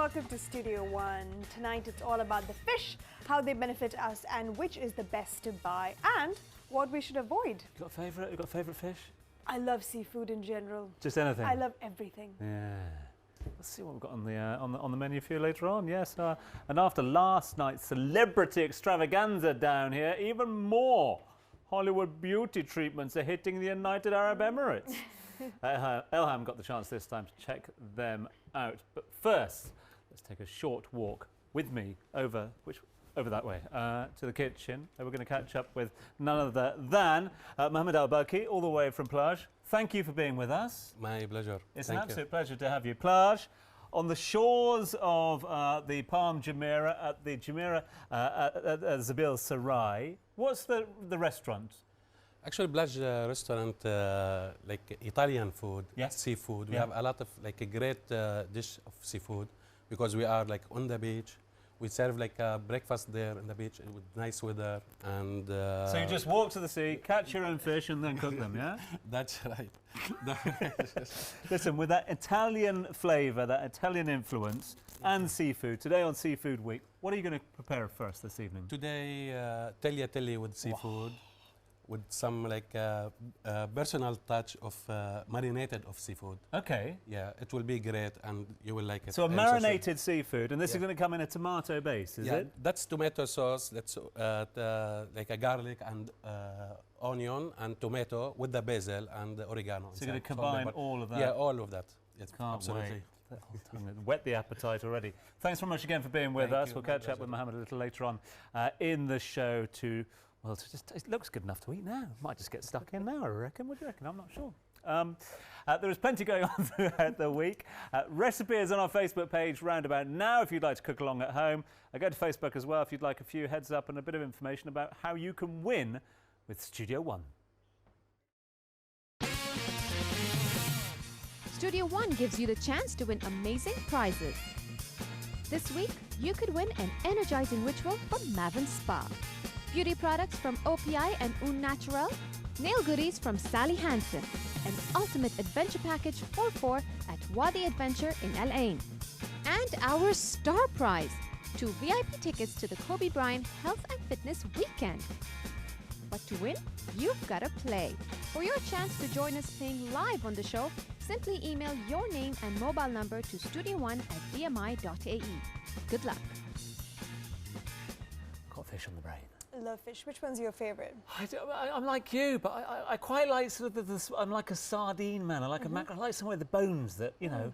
welcome to Studio One. Tonight it's all about the fish, how they benefit us, and which is the best to buy, and what we should avoid. You got a favourite fish? I love seafood in general. Just anything? I love everything. Yeah. Let's see what we've got on the menu for you later on. Yes, and after last night's celebrity extravaganza down here, even more Hollywood beauty treatments are hitting the United Arab Emirates. Elham got the chance this time to check them out. But first, let's take a short walk with me over that way to the kitchen. We're going to catch up with none other than Mohammed Al-Baki, all the way from Plage. Thank you for being with us. My pleasure. It's an absolute pleasure to have you. Plage, on the shores of the Palm Jumeirah at the Jumeirah at Zabil Sarai. What's the restaurant? Actually, Plage restaurant, like Italian food, yes. Seafood. We have a lot of like a great dish of seafood because we are like on the beach. We serve like a breakfast there on the beach with nice weather and. So you just walk to the sea, catch your own fish, and then cook them, yeah? That's right. Listen, with that Italian flavour, that Italian influence, and seafood, today on Seafood Week, what are you going to prepare for us this evening? Today, tagliatelle with seafood. Wow. With some like personal touch of marinated of seafood. Okay. Yeah, it will be great and you will like it. So a marinated seafood, and this is going to come in a tomato base, is it? That's tomato sauce. That's like a garlic and onion and tomato with the basil and the oregano. So you're going to combine all of that? Yeah, all of that. Yes, Can't absolutely. Wait. Whet the appetite already. Thanks very much again for being with us. We'll catch up with Mohammed a little later on in the show to... Well, it looks good enough to eat now. Might just get stuck in now, I reckon. What do you reckon? I'm not sure. There is plenty going on throughout the week. Recipe is on our Facebook page round about now if you'd like to cook along at home. Go to Facebook as well if you'd like a few heads up and a bit of information about how you can win with Studio One. Studio One gives you the chance to win amazing prizes. This week, you could win an energizing ritual from Maven Spa, beauty products from OPI and Un Natural, nail goodies from Sally Hansen, an ultimate adventure package for 4 at Wadi Adventure in Al Ain. And our star prize, 2 VIP tickets to the Kobe Bryant Health and Fitness Weekend. But to win, you've got to play. For your chance to join us playing live on the show, simply email your name and mobile number to studio1@dmi.ae. Good luck. Got fish on the brain. Love fish. Which one's your favourite? I'm like you, but I quite like sort of I'm like a sardine man. I like a mackerel. I like somewhere with the bones that, you know,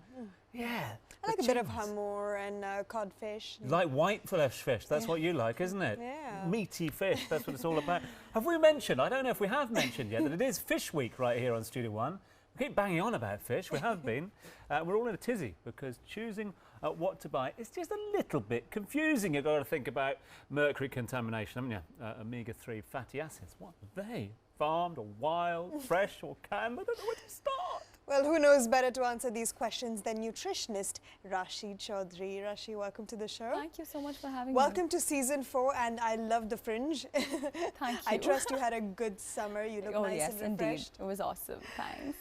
yeah. I like a bit of hamur and codfish. You like white flesh fish, that's what you like, isn't it? Yeah. Meaty fish, that's what it's all about. Have we mentioned, I don't know if we have mentioned yet, that it is Fish Week right here on Studio One. We keep banging on about fish, we have been. We're all in a tizzy because choosing what to buy is just a little bit confusing. You've got to think about mercury contamination, haven't you? Omega-3 fatty acids, what are they? Farmed or wild, fresh or canned? I don't know where to start. Well, who knows better to answer these questions than nutritionist Rashid Chaudhry. Rashid, welcome to the show. Thank you so much for having me. Welcome to season 4, and I love the fringe. Thank you. I trust you had a good summer. You look nice and refreshed. Indeed. It was awesome. Thanks.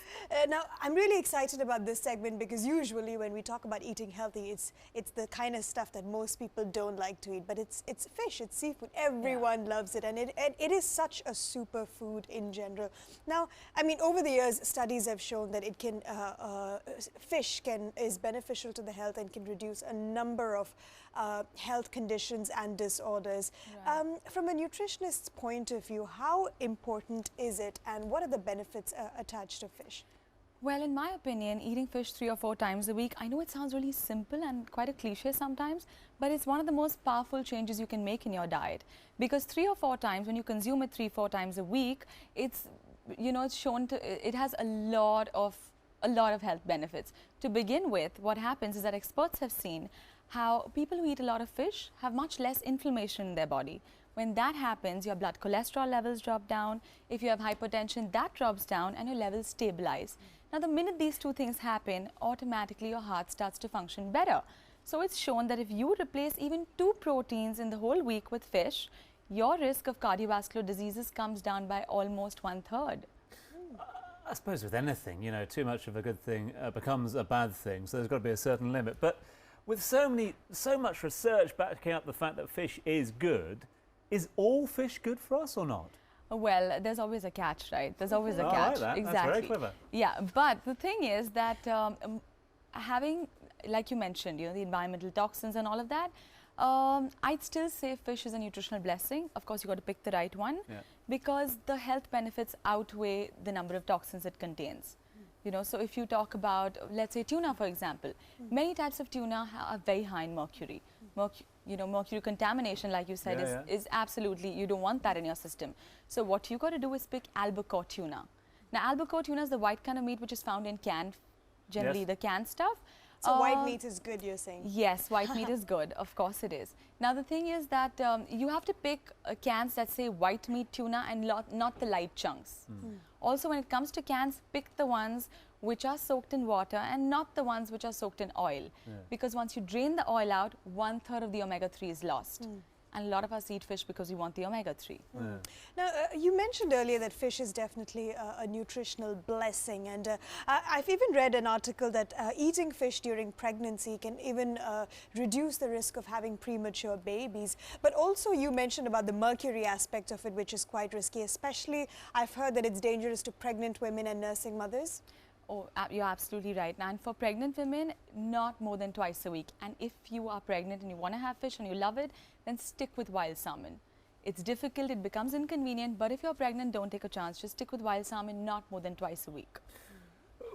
Now, I'm really excited about this segment because usually when we talk about eating healthy, it's the kind of stuff that most people don't like to eat. But it's fish, it's seafood. Everyone loves it, and it is such a superfood in general. Now, I mean, over the years, studies have shown that fish is beneficial to the health and can reduce a number of health conditions and disorders. Right. From a nutritionist's point of view, how important is it and what are the benefits attached to fish? Well, in my opinion, eating fish 3 or 4 times a week, I know it sounds really simple and quite a cliche sometimes, but it's one of the most powerful changes you can make in your diet. Because 3 or 4 times, when you consume it 3 or 4 times a week, it's shown it has a lot of health benefits. To begin with, what happens is that experts have seen how people who eat a lot of fish have much less inflammation in their body. When that happens, your blood cholesterol levels drop down. If you have hypertension, that drops down and your levels stabilize. Now, the minute these 2 things happen, automatically your heart starts to function better. So it's shown that if you replace even 2 proteins in the whole week with fish, your risk of cardiovascular diseases comes down by almost 1/3. I suppose with anything, you know, too much of a good thing becomes a bad thing, so there's got to be a certain limit. But With so much research backing up the fact that fish is good, is all fish good for us or not? Well, there's always a catch, right? There's always a Oh, I catch. like that. Exactly. That's very clever. Yeah, but the thing is that having, like you mentioned, you know, the environmental toxins and all of that, I'd still say fish is a nutritional blessing. Of course, you got to pick the right one, because the health benefits outweigh the number of toxins it contains. You know, so if you talk about, let's say, tuna, for example, many types of tuna are very high in mercury. You know, mercury contamination, like you said, is absolutely, you don't want that in your system. So what you got to do is pick albacore tuna. Now, albacore tuna is the white kind of meat which is found in canned, generally the canned stuff. So white meat is good, you're saying? Yes, white meat is good. Of course it is. Now, the thing is that you have to pick cans that say white meat tuna and not the light chunks. Also, when it comes to cans, pick the ones which are soaked in water and not the ones which are soaked in oil. Because once you drain the oil out, 1/3 of the omega-3 is lost. And a lot of us eat fish because we want the omega-3. Now, you mentioned earlier that fish is definitely a nutritional blessing, and I've even read an article that eating fish during pregnancy can even reduce the risk of having premature babies. But also you mentioned about the mercury aspect of it, which is quite risky, especially I've heard that it's dangerous to pregnant women and nursing mothers. Oh, you're absolutely right. And for pregnant women, not more than twice a week. And if you are pregnant and you want to have fish and you love it, then stick with wild salmon. It's difficult, it becomes inconvenient, but if you're pregnant, don't take a chance. Just stick with wild salmon, not more than twice a week.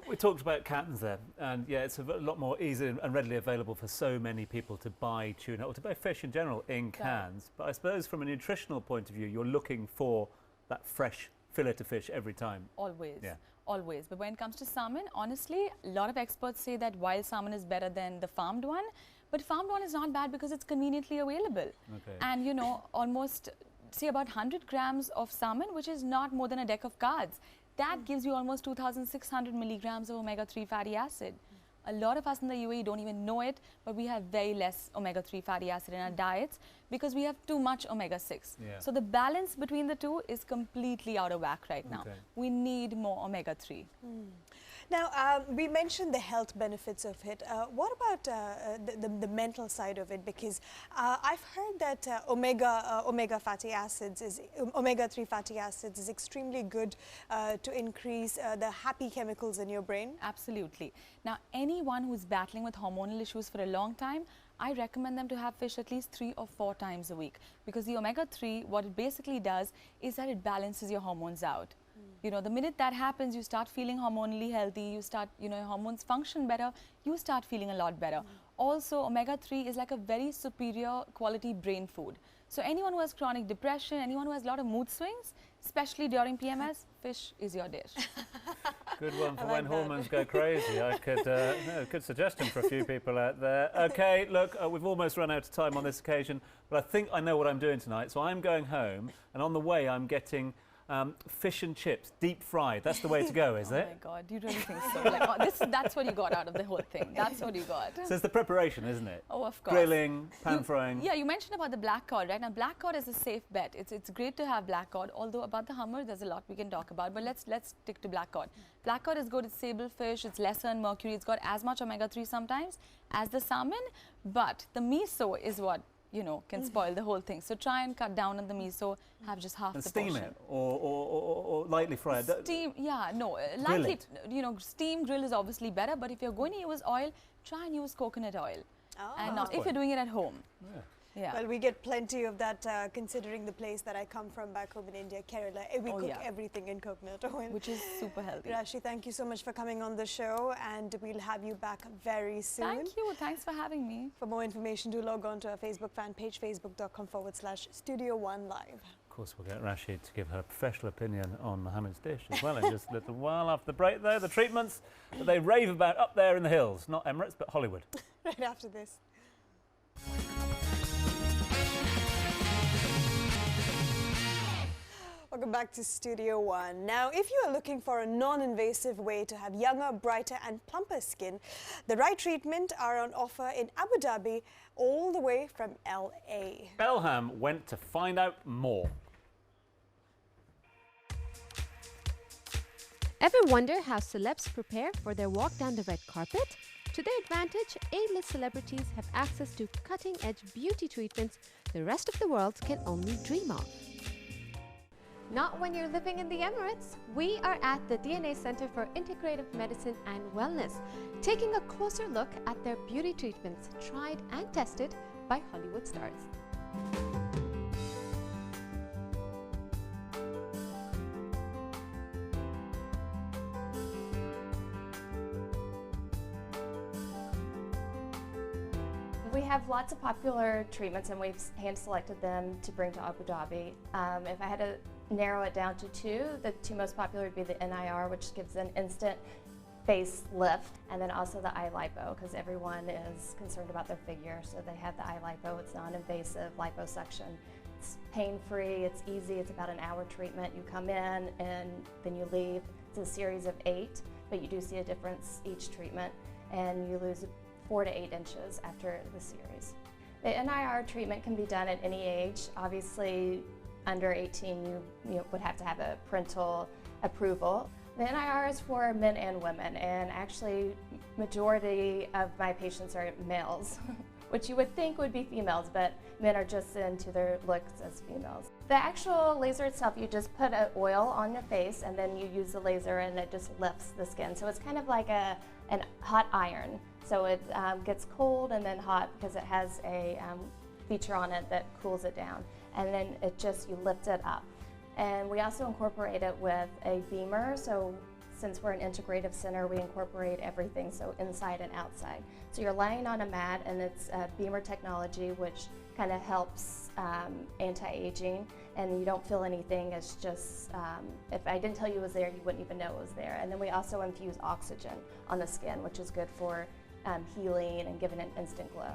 We talked about cans there, and yeah, it's a lot more easy and readily available for so many people to buy tuna or to buy fish in general in cans. But I suppose from a nutritional point of view, you're looking for that fresh fillet of fish every time. Always. Yeah. Always. But when it comes to salmon, honestly, a lot of experts say that wild salmon is better than the farmed one. But farmed one is not bad because it's conveniently available. And, you know, almost, say, about 100 grams of salmon, which is not more than a deck of cards. That gives you almost 2,600 milligrams of omega-3 fatty acid. A lot of us in the UAE don't even know it, but we have very less omega-3 fatty acid in our diets because we have too much omega-6. So the balance between the two is completely out of whack right now. We need more omega-3. Now, we mentioned the health benefits of it. What about the mental side of it? Because I've heard that omega-3 fatty acids is extremely good to increase the happy chemicals in your brain. Absolutely. Now, anyone who's battling with hormonal issues for a long time, I recommend them to have fish at least 3 or 4 times a week, because the omega-3, what it basically does is that it balances your hormones out. You know, the minute that happens, you start feeling hormonally healthy, you start, you know, your hormones function better, you start feeling a lot better. Also, omega-3 is like a very superior quality brain food. So anyone who has chronic depression, anyone who has a lot of mood swings, especially during PMS, fish is your dish. Good one for like when that. hormones go crazy. I could, good suggestion for a few people out there. Okay, look, we've almost run out of time on this occasion, but I think I know what I'm doing tonight. So I'm going home, and on the way I'm getting fish and chips, deep fried. That's the way to go, is it? Oh my God, do you really think so? Like, that's what you got out of the whole thing. That's what you got. So it's the preparation, isn't it? Oh, of course. Grilling, pan frying. Yeah, you mentioned about the black cod, right? Now, black cod is a safe bet. It's great to have black cod, although about the hummer, there's a lot we can talk about. But let's stick to black cod. Black cod is good. It's sable fish. It's lesser in mercury. It's got as much omega-3 sometimes as the salmon. But the miso is what, you know, can spoil the whole thing. So try and cut down on the miso, have just half And the steam portion. it or lightly fry it. Steam, yeah, no, Grill lightly, it. you know, steam grill is obviously better, but if you're going to use oil, try and use coconut oil. And not if you're doing it at home. Yeah. Well, we get plenty of that considering the place that I come from back home in India, Kerala. We cook everything in coconut oil. Which is super healthy. Rashi, thank you so much for coming on the show, and we'll have you back very soon. Thank you. Thanks for having me. For more information, do log on to our Facebook fan page, facebook.com/Studio One Live. Of course, we'll get Rashid to give her professional opinion on Mohammed's dish as well in just a little while. After the break, though, the treatments that they rave about up there in the hills, not Emirates, but Hollywood. Right after this. Welcome back to Studio One. Now, if you are looking for a non-invasive way to have younger, brighter and plumper skin, the right treatment are on offer in Abu Dhabi, all the way from LA. Belham went to find out more. Ever wonder how celebs prepare for their walk down the red carpet? To their advantage, A-list celebrities have access to cutting-edge beauty treatments the rest of the world can only dream of. Not when you're living in the Emirates. We are at the DNA Center for Integrative Medicine and Wellness, taking a closer look at their beauty treatments tried and tested by Hollywood stars. We have lots of popular treatments and we've hand-selected them to bring to Abu Dhabi. If I had to narrow it down to two, the two most popular would be the NIR, which gives an instant face lift, and then also the eye lipo, because everyone is concerned about their figure, so they have the eye lipo. It's non-invasive liposuction. It's pain-free, it's easy, it's about an hour treatment. You come in and then you leave. It's a series of 8, but you do see a difference each treatment, and you lose 4 to 8 inches after the series. The NIR treatment can be done at any age. Obviously, under 18, you would have to have a parental approval. The NIR is for men and women, and actually, majority of my patients are males, which you would think would be females, but men are just into their looks as females. The actual laser itself, you just put an oil on your face, and then you use the laser, and it just lifts the skin. So it's kind of like a hot iron. So it gets cold and then hot because it has a feature on it that cools it down. And then you lift it up. And we also incorporate it with a beamer. So since we're an integrative center, we incorporate everything, so inside and outside. So you're laying on a mat, and it's beamer technology, which kind of helps anti-aging, and you don't feel anything. It's just, if I didn't tell you it was there, you wouldn't even know it was there. And then we also infuse oxygen on the skin, which is good for healing and giving an instant glow.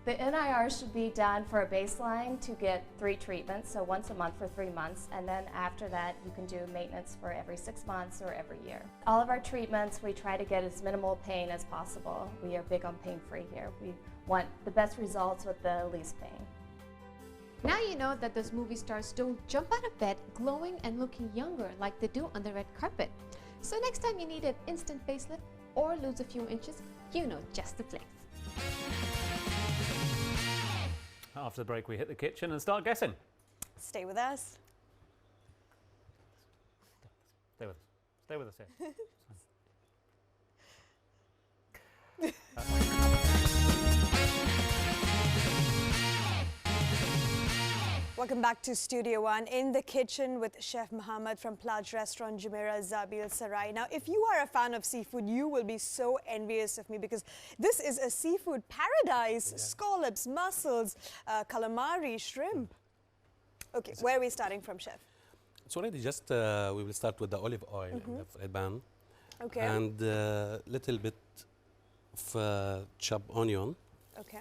The NIR should be done for a baseline to get 3 treatments, so once a month for 3 months, and then after that you can do maintenance for every 6 months or every year. All of our treatments, we try to get as minimal pain as possible. We are big on pain-free here. We want the best results with the least pain. Now you know that those movie stars don't jump out of bed glowing and looking younger like they do on the red carpet. So next time you need an instant facelift or lose a few inches, you know just the place. After the break, we hit the kitchen and start guessing. Stay with us. Stay with us. Stay with us here. Welcome back to Studio One. In the kitchen with Chef Muhammad from Plaj Restaurant, Jumeirah Zabil Sarai. Now, if you are a fan of seafood, you will be so envious of me because this is a seafood paradise. Yeah. Scallops, mussels, calamari, shrimp. Okay, where are we starting from, Chef? It's already just, we will start with the olive oil in the fried pan. Okay. And a little bit of chopped onion. Okay.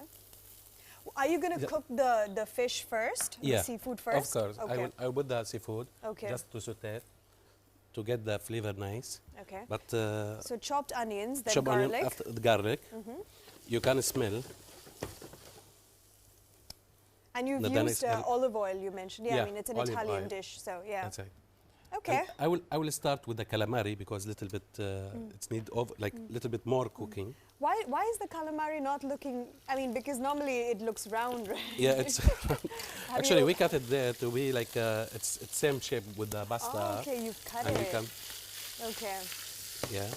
Are you going to cook the fish first, the seafood first? Of course. Okay. I will put the seafood just to saute to get the flavor nice. Okay. But so chopped onions, then chopped garlic. onion after the garlic. You can smell. And you've used olive oil, you mentioned. Yeah, I mean, it's an Italian dish, so yeah. That's right. Okay. And I will start with the calamari because little bit it's need little bit more cooking. Why is the calamari not looking? I mean, because normally it looks round, right? Yeah, it's actually we cut it there to be like it's same shape with the pasta. Oh, okay, you've cut it. Okay. Yeah.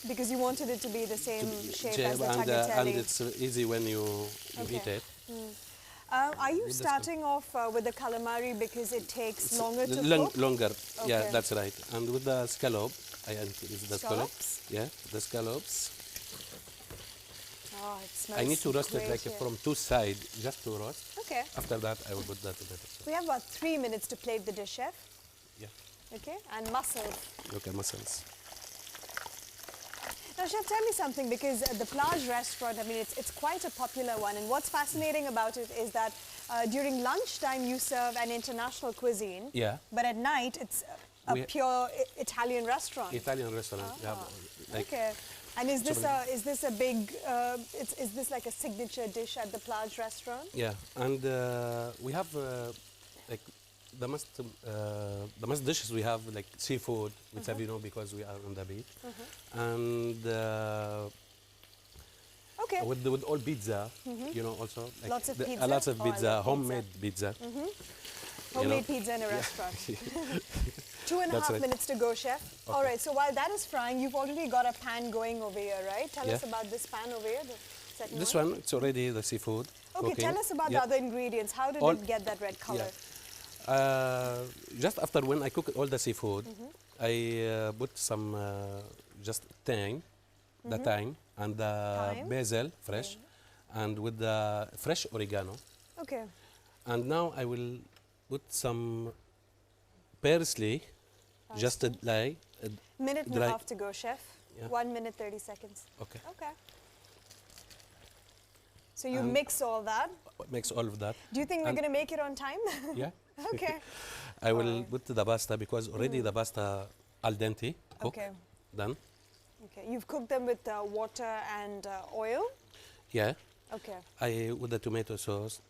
Because you wanted it to be the same shape as the tagliatelle. And it's easy when you eat it. Are you starting off with the calamari because it takes longer to cook? Longer, yeah, that's right. And with the scallop, I use the scallops. Yeah, the scallops. Oh, it smells I need to roast it like here. from 2 sides, just to roast. Okay. After that, I will put that together. We have about 3 minutes to plate the dish, Chef. Yeah. Okay, and mussels. Okay, mussels. Now, Chef, tell me something, because the Plaj restaurant, I mean, it's quite a popular one. And what's fascinating about it is that during lunchtime, you serve an international cuisine. Yeah. But at night, it's a pure Italian restaurant. Italian restaurant. Yeah, like okay. And is this a big, is this like a signature dish at the Plaj restaurant? Yeah, and we have like the most dishes we have like seafood, which have, you know, because we are on the beach, and Okay. With all pizza, you know, also like Lots of pizza? lots of Oh, I pizza, love homemade pizza. Homemade pizza in a restaurant. 2.5 That's right. minutes to go, chef. All right, so while that is frying, you've already got a pan going over here, right? Tell us about this pan over here. The second This one, it's already the seafood. Okay, cooking. tell us about the other ingredients. How did All- it get that red color? Just after when I cook all the seafood, I put some just thyme, the thyme, and the Thyme? basil fresh, and with the fresh oregano. Okay. And now I will put some parsley, just like Minute and a Dry- half to go, chef. Yeah. 1 minute, 30 seconds. okay, Okay. So you And- mix all that. mix all of that. Do you think we're and- going to make it on time? Yeah, Okay. I will put the pasta because already the pasta al dente cooked, Okay. done. Okay. You've cooked them with water and oil? Yeah, Okay. I with the tomato sauce.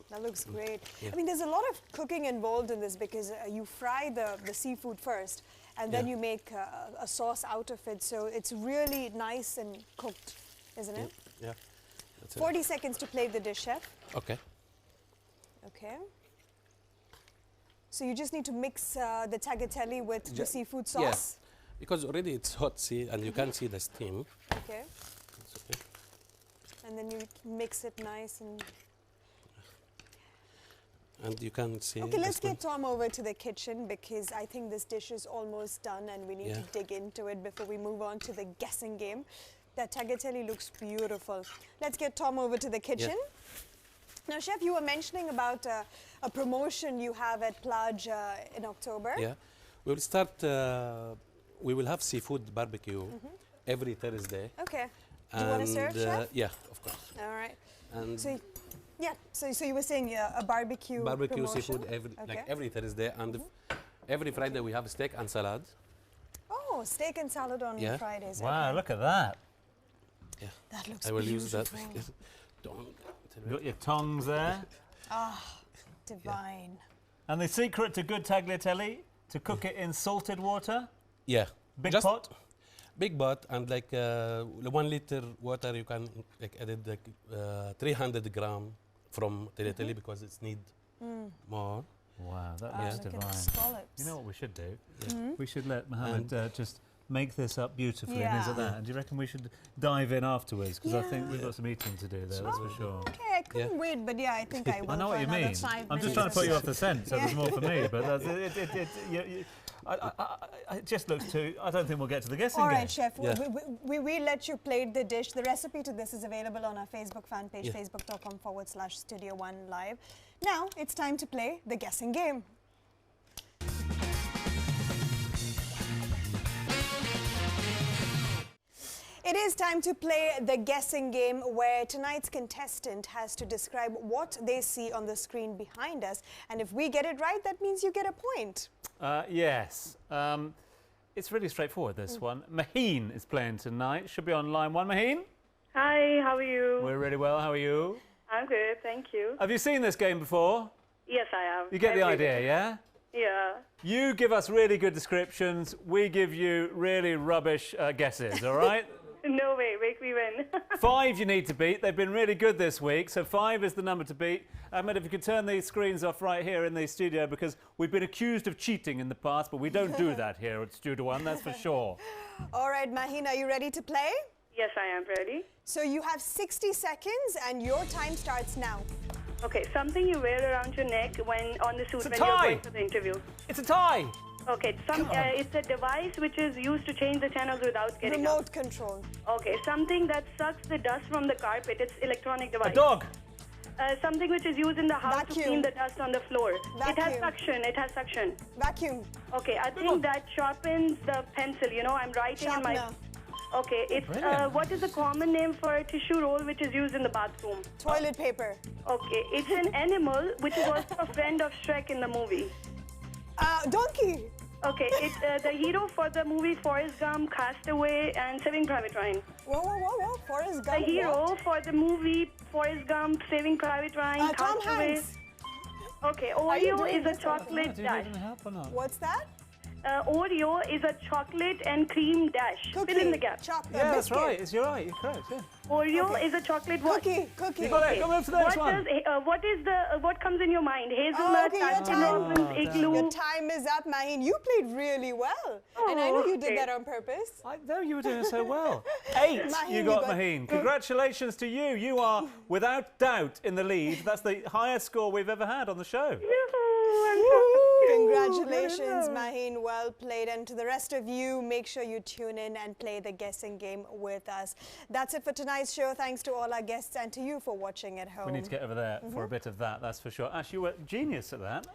That looks great. Yeah. I mean, there's a lot of cooking involved in this because you fry the seafood first and then Yeah. you make a sauce out of it. So it's really nice and cooked, isn't it? Yeah, that's 40 seconds to plate the dish, chef. it. Okay. Okay. So you just need to mix the tagliatelle with the Ja- seafood yeah. sauce? Because already it's hot, see, and you can see the steam. Okay. It's okay. And then you mix it nice and... And you can see. Okay, let's this one. get Tom over to the kitchen because I think this dish is almost done and we need Yeah. to dig into it before we move on to the guessing game. That tagliatelle looks beautiful. Let's get Tom over to the kitchen. Now, chef, you were mentioning about a promotion you have at Plage in October. Yeah, we will start. We will have seafood barbecue every Thursday. Okay. Do you want to serve, chef? Yeah, of course. All right. And So, yeah. So you were saying a barbecue barbecue promotion? seafood Okay. like every Thursday, and every Friday we have steak and salad. Oh, steak and salad on Yeah. Fridays. Wow, okay. look at that. Yeah, That looks I will use that. beautiful. Don't. You've got your tongs there. Divine. And the secret to good tagliatelle, to cook it in salted water, Yeah. big Just pot. Big pot and like 1 liter water. You can like add like 300 gram from tagliatelle because it's need more. Wow, that Ah, looks look at the divine. scallops. You know what we should do? We should let Mohammed just make this up beautifully and things like Yeah. that. And do you reckon we should dive in afterwards? Because I think Yeah. we've got some eating to do there, that's for sure. Okay, I couldn't wait, but yeah, I think I will. I know for what you another mean. 5 I'm just minutes trying to put or you so. off the scent, so there's more for me. But that's, it just looks too. I don't think we'll get to the guessing All game. right, chef. Yeah. We let you plate the dish. The recipe to this is available on our Facebook fan page, Yeah. facebook.com/Studio One Live. Now it's time to play the guessing game. It is time to play the guessing game where tonight's contestant has to describe what they see on the screen behind us. And if we get it right, that means you get a point. Yes. It's really straightforward, this one. Maheen is playing tonight. Should be on line 1. Maheen? Hi, how are you? We're really well. How are you? I'm good, thank you. Have you seen this game before? Yes, I am. You get the Every idea, day. yeah? Yeah. You give us really good descriptions. We give you really rubbish guesses, all right? No way, make me win. 5 you need to beat. They've been really good this week, so 5 is the number to beat. Ahmed, if you could turn these screens off right here in the studio, because we've been accused of cheating in the past, but we don't do that here at Studio One, that's for sure. All right, Maheen, are you ready to play? Yes, I am ready. So you have 60 seconds and your time starts now. Okay, something you wear around your neck when on the suit It's a when tie. you're going for the interview. It's a tie! Okay, it's a device which is used to change the channels without getting up. Remote control. Okay, something that sucks the dust from the carpet. It's electronic A device. dog! Something which is used in the house to Vacuum. clean the dust on the floor. It has Vacuum. suction. It has suction. Vacuum. Okay, I think that sharpens the pencil. You know, I'm writing in my. Sharpener. Okay, it's Brilliant. what is the common name for a tissue roll which is used in the bathroom? Toilet paper. Okay, it's an animal which is also a friend of Shrek in the movie. Donkey. Okay, it's the hero for the movie Forrest Gump, Castaway, and Saving Private Ryan. Whoa. Forrest The Gump. hero for the movie Forrest Gump, Saving Private Ryan, Tom Castaway. Hanks. Okay, you Oreo doing is a this or what? chocolate Do you dash. need any help or not? What's that? Oreo is a chocolate and cream dash. Fill in the gap. Chocolate. Yeah, that's biscuit. right. You're right. You're correct. Yeah. Oreo is a chocolate what? Cookie. You got it. Come on to the next one. What comes in your mind? Hazelnut, Okay, your Tasmanian, time, igloo. your time is up, Maheen. You played really well. And I know you did that on purpose. I know you were doing so well. 8 Maheen, you you got, got- Maheen. Congratulations to you. You are, without doubt, in the lead. That's the highest score we've ever had on the show. Yoo-hoo, I'm so Congratulations, Maheen. Well played. And to the rest of you, make sure you tune in and play the guessing game with us. That's it for tonight's show. Thanks to all our guests and to you for watching at home. We need to get over there for a bit of that, that's for sure. Ash, you were genius at that.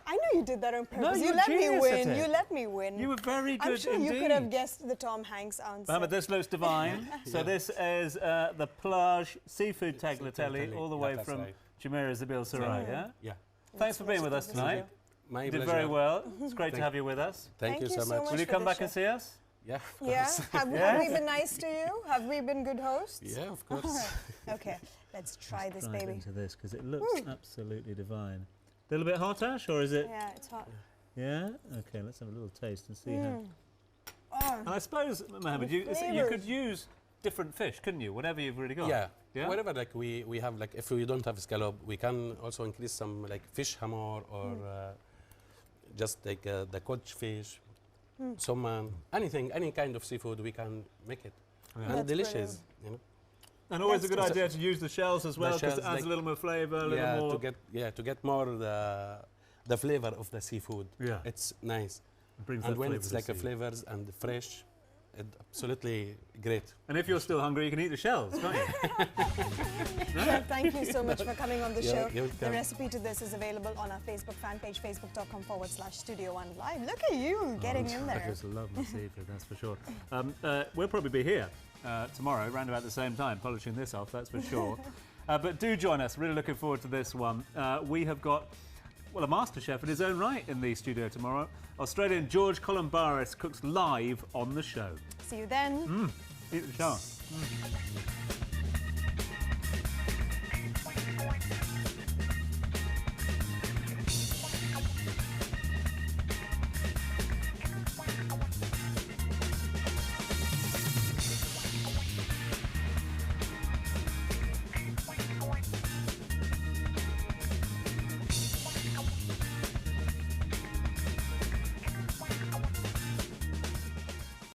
I know you did that on purpose. you're You let me genius at win. it. You let me win. You were very good I'm sure indeed. you could have guessed the Tom Hanks answer. Mohammed, this looks divine. So this is the Plage Seafood Tagliatelle, all the way that's from right. Jumeirah Zabil Sarai, yeah? Yeah. Thanks for being with us tonight. My You did pleasure. very well. It's great to have you with us. Thank you so much. Will you for come the back and show. see us? Yeah, of Yeah? course. Have we been nice to you? Have we been good hosts? Yeah, of course. Okay, let's try this, Dive baby. into this because it looks absolutely divine. A little bit hot, Ash, or is it? Yeah, it's hot. Yeah? Okay, let's have a little taste and see how. Oh, And I suppose, Mohammed, The you could flavours. use different fish, couldn't you? Whatever you've really got. Yeah. Yeah? Whatever, like we have, like if we don't have scallop, we can also increase some like fish hamor or just like the cod fish, salmon, anything, any kind of seafood, we can make it. Yeah. And That's delicious, you know. And always a That's good just- idea to use the shells as well because shells, it adds like- a little more flavour, a little Yeah, more. to get more the flavor of the seafood. Yeah. It's nice. It brings And that when flavour it's to like a sea. flavors and fresh, it's absolutely great. And if you're still hungry, you can eat the shells, can't you? Chef, thank you so much for coming on the Yeah, show. you're The welcome. recipe to this is available on our Facebook fan page, facebook.com/Studio One Live. Look at you getting in I there. just love my seafood, that's for sure. We'll probably be here tomorrow, around about the same time, polishing this off, that's for sure. But do join us. Really looking forward to this one. We have got, well, a master chef in his own right in the studio tomorrow. Australian George Columbaris cooks live on the show. See you then. Eat the show.